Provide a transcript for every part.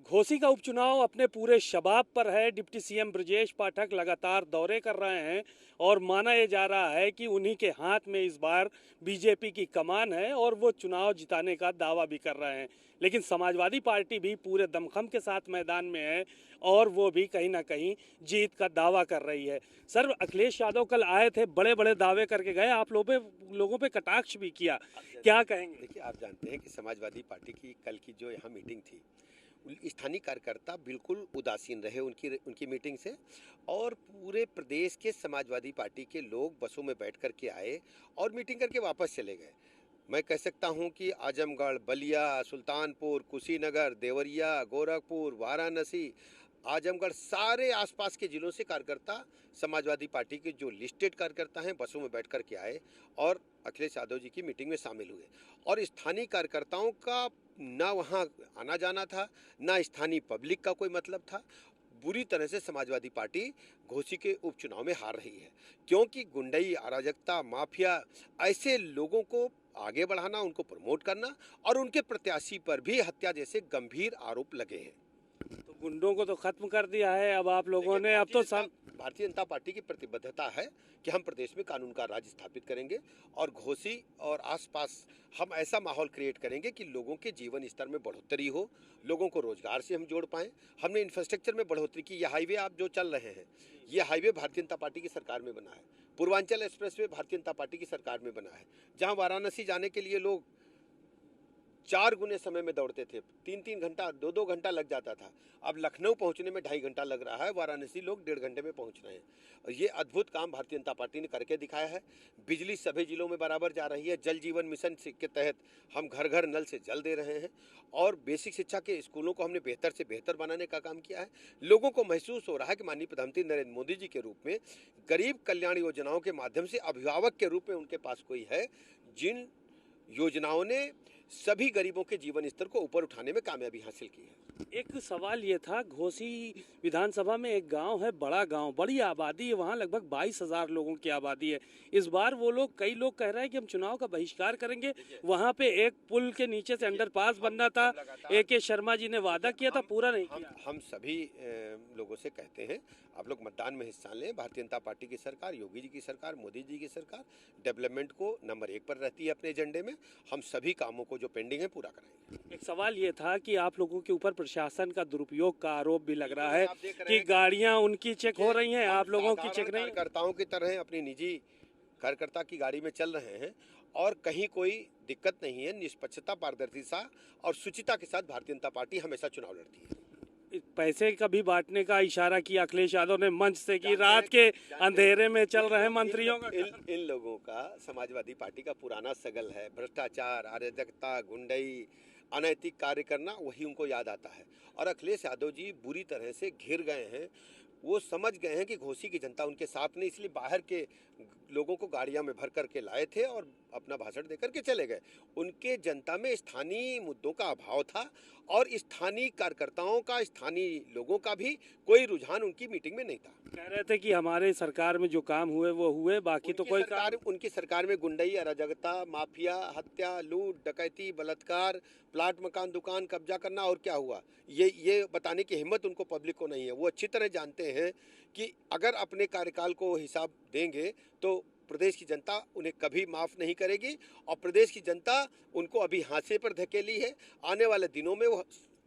घोसी का उपचुनाव अपने पूरे शबाब पर है। डिप्टी सीएम ब्रजेश पाठक लगातार दौरे कर रहे हैं और माना यह जा रहा है कि उन्हीं के हाथ में इस बार बीजेपी की कमान है और वो चुनाव जिताने का दावा भी कर रहे हैं। लेकिन समाजवादी पार्टी भी पूरे दमखम के साथ मैदान में है और वो भी कहीं ना कहीं जीत का दावा कर रही है। सर, अखिलेश यादव कल आए थे, बड़े बड़े दावे करके गए, आप लोगों पे कटाक्ष भी किया, क्या कहेंगे? देखिए, आप जानते हैं कि समाजवादी पार्टी की कल की जो यहाँ मीटिंग थी, स्थानीय कार्यकर्ता बिल्कुल उदासीन रहे उनकी मीटिंग से। और पूरे प्रदेश के समाजवादी पार्टी के लोग बसों में बैठ कर के आए और मीटिंग करके वापस चले गए। मैं कह सकता हूं कि आजमगढ़, बलिया, सुल्तानपुर, कुशीनगर, देवरिया, गोरखपुर, वाराणसी, आजमगढ़, सारे आसपास के जिलों से कार्यकर्ता समाजवादी पार्टी के जो लिस्टेड कार्यकर्ता हैं बसों में बैठ कर के आए और अखिलेश यादव जी की मीटिंग में शामिल हुए। और स्थानीय कार्यकर्ताओं का ना वहाँ आना जाना था, ना स्थानीय पब्लिक का कोई मतलब था। बुरी तरह से समाजवादी पार्टी घोसी के उपचुनाव में हार रही है, क्योंकि गुंडई, अराजकता, माफिया, ऐसे लोगों को आगे बढ़ाना, उनको प्रमोट करना और उनके प्रत्याशी पर भी हत्या जैसे गंभीर आरोप लगे हैं। तो गुंडों को तो खत्म कर दिया है अब आप लोगों ने। अब तो भारतीय जनता पार्टी की प्रतिबद्धता है कि हम प्रदेश में कानून का राज स्थापित करेंगे और घोसी और आसपास हम ऐसा माहौल क्रिएट करेंगे कि लोगों के जीवन स्तर में बढ़ोतरी हो, लोगों को रोजगार से हम जोड़ पाएं। हमने इंफ्रास्ट्रक्चर में बढ़ोतरी की। ये हाईवे आप जो चल रहे हैं, ये हाईवे भारतीय जनता पार्टी की सरकार में बना है। पूर्वांचल एक्सप्रेसवे भारतीय जनता पार्टी की सरकार में बना है। जहाँ वाराणसी जाने के लिए लोग 4 गुने समय में दौड़ते थे, 3-3 घंटा, 2-2 घंटा लग जाता था, अब लखनऊ पहुंचने में 2.5 घंटा लग रहा है। वाराणसी लोग 1.5 घंटे में पहुंच रहे हैं। और ये अद्भुत काम भारतीय जनता पार्टी ने करके दिखाया है। बिजली सभी जिलों में बराबर जा रही है। जल जीवन मिशन के तहत हम घर घर नल से जल दे रहे हैं और बेसिक शिक्षा के स्कूलों को हमने बेहतर से बेहतर बनाने का काम किया है। लोगों को महसूस हो रहा है कि माननीय प्रधानमंत्री नरेंद्र मोदी जी के रूप में गरीब कल्याण योजनाओं के माध्यम से अभिभावक के रूप में उनके पास कोई है, जिन योजनाओं ने सभी गरीबों के जीवन स्तर को ऊपर उठाने में कामयाबी हासिल की है। एक सवाल ये था, घोसी विधानसभा में एक गांव है, बड़ा गांव, बड़ी आबादी है, वहां लगभग 22,000 लोगों की आबादी है। इस बार कई लोग कह रहे हैं कि हम चुनाव का बहिष्कार करेंगे। वहां पे एक पुल के नीचे से अंडरपास बनना था, AK शर्मा जी ने वादा किया था, पूरा नहीं किया। हम सभी लोगों से कहते हैं, आप लोग मतदान में हिस्सा लें। भारतीय जनता पार्टी की सरकार, योगी जी की सरकार, मोदी जी की सरकार डेवलपमेंट को नंबर 1 पर रहती है अपने एजेंडे में। हम सभी कामों को जो पेंडिंग है पूरा कराएंगे। एक सवाल ये था कि आप लोगों के ऊपर प्रशासन का दुरुपयोग का आरोप भी लग रहा है कि गाड़ियां उनकी चेक हो रही हैं, आप लोगों की चेक नहीं। कार्यकर्ताओं की तरह अपनी निजी कार्यकर्ता की गाड़ी में चल रहे हैं और कहीं कोई दिक्कत नहीं है। निष्पक्षता, पारदर्शिता और शुचिता के साथ भारतीय जनता पार्टी हमेशा चुनाव लड़ती है। पैसे का भी बांटने का इशारा किया अखिलेश यादव ने मंच से कि रात के अंधेरे में चल रहे मंत्रियों का। इन लोगों का समाजवादी पार्टी का पुराना सगल है। भ्रष्टाचार, अराजकता, गुंडई, अनैतिक कार्य करना, वही उनको याद आता है। और अखिलेश यादव जी बुरी तरह से घिर गए हैं। वो समझ गए हैं कि घोसी की जनता उनके साथ नहीं, इसलिए बाहर के लोगों को गाड़ियां में भर करके लाए थे और अपना भाषण देकर के चले गए। उनके जनता में स्थानीय मुद्दों का अभाव था और स्थानीय कार्यकर्ताओं का, स्थानीय लोगों का भी कोई रुझान उनकी मीटिंग में नहीं था। कह रहे थे कि हमारे सरकार में जो काम हुए वो हुए, बाकी तो कोई काम। उनकी सरकार में गुंडई, अराजकता, माफिया, हत्या, लूट, डकैती, बलात्कार, प्लाट, मकान, दुकान कब्जा करना, और क्या हुआ ये बताने की हिम्मत उनको पब्लिक को नहीं है। वो अच्छी तरह जानते हैं कि अगर अपने कार्यकाल को हिसाब देंगे तो प्रदेश की जनता उन्हें कभी माफ़ नहीं करेगी और प्रदेश की जनता उनको अभी हाशिए पर धकेली है। आने वाले दिनों में वो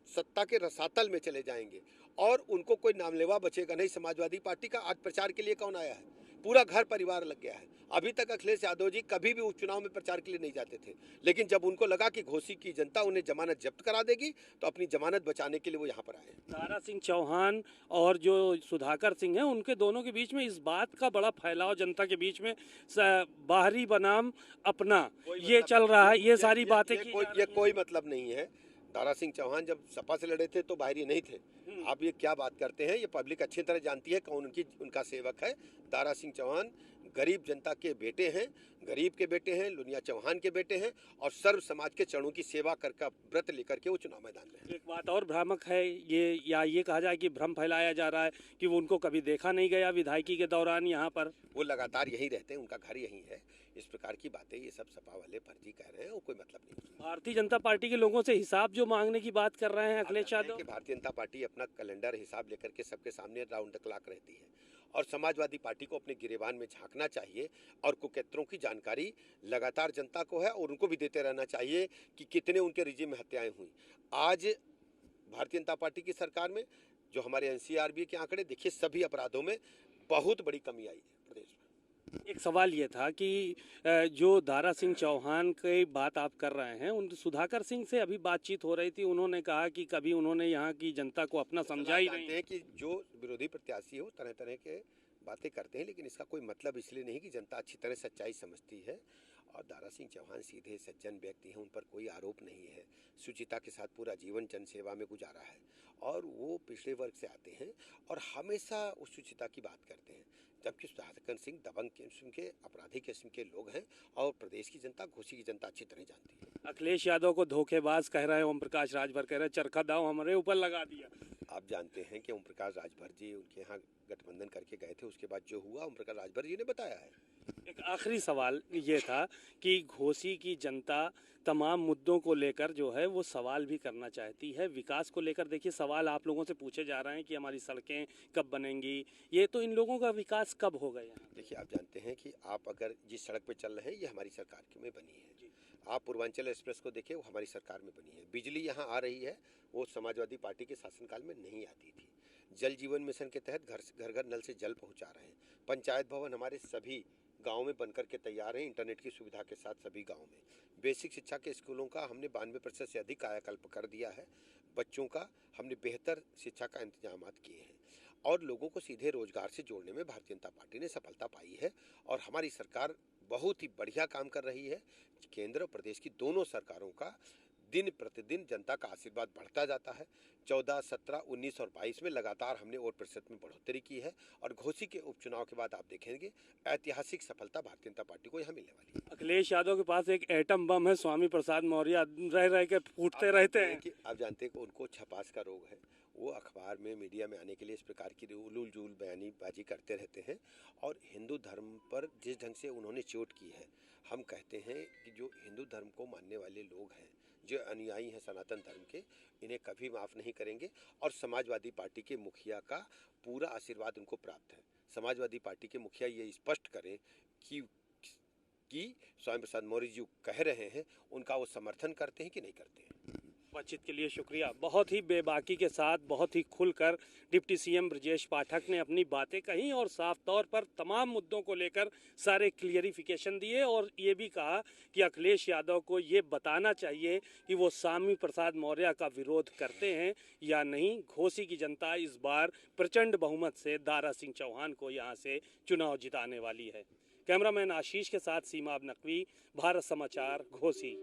सत्ता के रसातल में चले जाएंगे और उनको कोई नामलेवा बचेगा नहीं। समाजवादी पार्टी का आज प्रचार के लिए कौन आया है? पूरा घर परिवार लग गया है। अभी तक अखिलेश यादव जी कभी भी उपचुनाव में प्रचार के लिए नहीं जाते थे, लेकिन जब उनको लगा कि घोसी की जनता उन्हें जमानत जब्त करा देगी तो अपनी जमानत बचाने के लिए वो यहाँ पर आए। दारा सिंह चौहान और जो सुधाकर सिंह हैं, उनके दोनों के बीच में इस बात का बड़ा फैलाव जनता के बीच में, बाहरी बनाम अपना, ये चल रहा है। ये सारी बातें ये कोई मतलब नहीं है। दारा सिंह चौहान जब सपा से लड़े थे तो बाहरी नहीं थे। आप ये क्या बात करते हैं? ये पब्लिक अच्छी तरह जानती है कौन उनका सेवक है। दारा सिंह चौहान गरीब जनता के बेटे हैं, गरीब के बेटे हैं, लुनिया चौहान के बेटे हैं और सर्व समाज के चरणों की सेवा करके व्रत लेकर के वो चुनाव मैदान में। एक बात और भ्रामक है, ये कहा जाए कि भ्रम फैलाया जा रहा है कि वो उनको कभी देखा नहीं गया विधायकी के दौरान यहाँ पर। वो लगातार यहीं रहते हैं, उनका घर यहीं है। इस प्रकार की बातें ये सब सपा वाले फर्जी कह रहे हैं और कोई मतलब नहीं। भारतीय जनता पार्टी के लोगों से हिसाब जो मांगने की बात कर रहे हैं आप अखिलेश जानते हैं यादव। कि भारतीय जनता पार्टी अपना कैलेंडर हिसाब लेकर के सबके सामने राउंड द क्लॉक रहती है और समाजवादी पार्टी को अपने गिरेबान में झांकना चाहिए और कुकैत्रों की जानकारी लगातार जनता को है और उनको भी देते रहना चाहिए कि कितने उनके रिजीम में हत्याएं हुई। आज भारतीय जनता पार्टी की सरकार में जो हमारे एनसीआरबी के आंकड़े देखिए, सभी अपराधों में बहुत बड़ी कमी आई है प्रदेश में। एक सवाल ये था कि जो दारा सिंह चौहान की बात आप कर रहे हैं, उन सुधाकर सिंह से अभी बातचीत हो रही थी, उन्होंने कहा कि कभी उन्होंने यहाँ की जनता को अपना समझा ही नहीं। जानते हैं कि जो विरोधी प्रत्याशी हो तरह तरह के बातें करते हैं, लेकिन इसका कोई मतलब इसलिए नहीं कि जनता अच्छी तरह सच्चाई समझती है। और दारा सिंह चौहान सीधे सज्जन व्यक्ति हैं, उन पर कोई आरोप नहीं है। सुचिता के साथ पूरा जीवन जनसेवा में गुजारा है और वो पिछड़े वर्ग से आते हैं और हमेशा उस सुचिता की बात करते हैं, जबकि सुधाकर सिंह दबंग किस्म के अपराधी किस्म के लोग हैं और प्रदेश की जनता, घोसी की जनता अच्छी तरह जानती है। अखिलेश यादव को धोखेबाज कह रहे हैं, ओम प्रकाश राजभर कह रहे हैं चरखा दाव हमारे ऊपर लगा दिया। आप जानते हैं कि ओम प्रकाश राजभर जी उनके यहाँ गठबंधन करके गए थे, उसके बाद जो हुआ ओम प्रकाश राजभर जी ने बताया है। एक आखिरी सवाल ये था कि घोसी की जनता तमाम मुद्दों को लेकर जो है वो सवाल भी करना चाहती है। विकास को लेकर देखिए सवाल आप लोगों से पूछे जा रहे हैं कि हमारी सड़कें कब बनेंगी, ये तो इन लोगों का विकास कब होगा यहाँ? देखिए, आप जानते हैं कि आप अगर जिस सड़क पे चल रहे हैं ये हमारी सरकार में बनी है। आप पूर्वांचल एक्सप्रेस को देखिए, वो हमारी सरकार में बनी है। बिजली यहाँ आ रही है, वो समाजवादी पार्टी के शासनकाल में नहीं आती थी। जल जीवन मिशन के तहत घर घर नल से जल पहुँचा रहे हैं। पंचायत भवन हमारे सभी गाँव में बनकर के तैयार हैं, इंटरनेट की सुविधा के साथ सभी गाँव में। बेसिक शिक्षा के स्कूलों का हमने 92% से अधिक कायाकल्प कर दिया है। बच्चों का हमने बेहतर शिक्षा का इंतजाम किए हैं और लोगों को सीधे रोजगार से जोड़ने में भारतीय जनता पार्टी ने सफलता पाई है और हमारी सरकार बहुत ही बढ़िया काम कर रही है। केंद्र और प्रदेश की दोनों सरकारों का दिन प्रतिदिन जनता का आशीर्वाद बढ़ता जाता है। 14, 17, 19 और 22 में लगातार हमने वोट प्रतिशत में बढ़ोतरी की है और घोसी के उपचुनाव के बाद आप देखेंगे ऐतिहासिक सफलता भारतीय जनता पार्टी को यहाँ मिलने वाली है। अखिलेश यादव के पास एक एटम बम है, स्वामी प्रसाद मौर्य रह रह के फूटते रहते हैं। कि आप जानते हैं कि उनको छपास का रोग है, वो अखबार में मीडिया में आने के लिए इस प्रकार की उलूल जूल बयानीबाजी करते रहते हैं और हिंदू धर्म पर जिस ढंग से उन्होंने चोट की है, हम कहते हैं कि जो हिंदू धर्म को मानने वाले लोग हैं, जो अनुयायी हैं सनातन धर्म के, इन्हें कभी माफ़ नहीं करेंगे और समाजवादी पार्टी के मुखिया का पूरा आशीर्वाद उनको प्राप्त है। समाजवादी पार्टी के मुखिया ये स्पष्ट करें कि स्वामी प्रसाद मौर्य जी कह रहे हैं उनका वो समर्थन करते हैं कि नहीं करते हैं। बातचीत के लिए शुक्रिया। बहुत ही बेबाकी के साथ, बहुत ही खुलकर डिप्टी सीएम ब्रजेश पाठक ने अपनी बातें कही और साफ तौर पर तमाम मुद्दों को लेकर सारे क्लियरिफिकेशन दिए और ये भी कहा कि अखिलेश यादव को ये बताना चाहिए कि वो स्वामी प्रसाद मौर्य का विरोध करते हैं या नहीं। घोसी की जनता इस बार प्रचंड बहुमत से दारा सिंह चौहान को यहाँ से चुनाव जिताने वाली है। कैमरामैन आशीष के साथ सीमा नकवी, भारत समाचार, घोसी।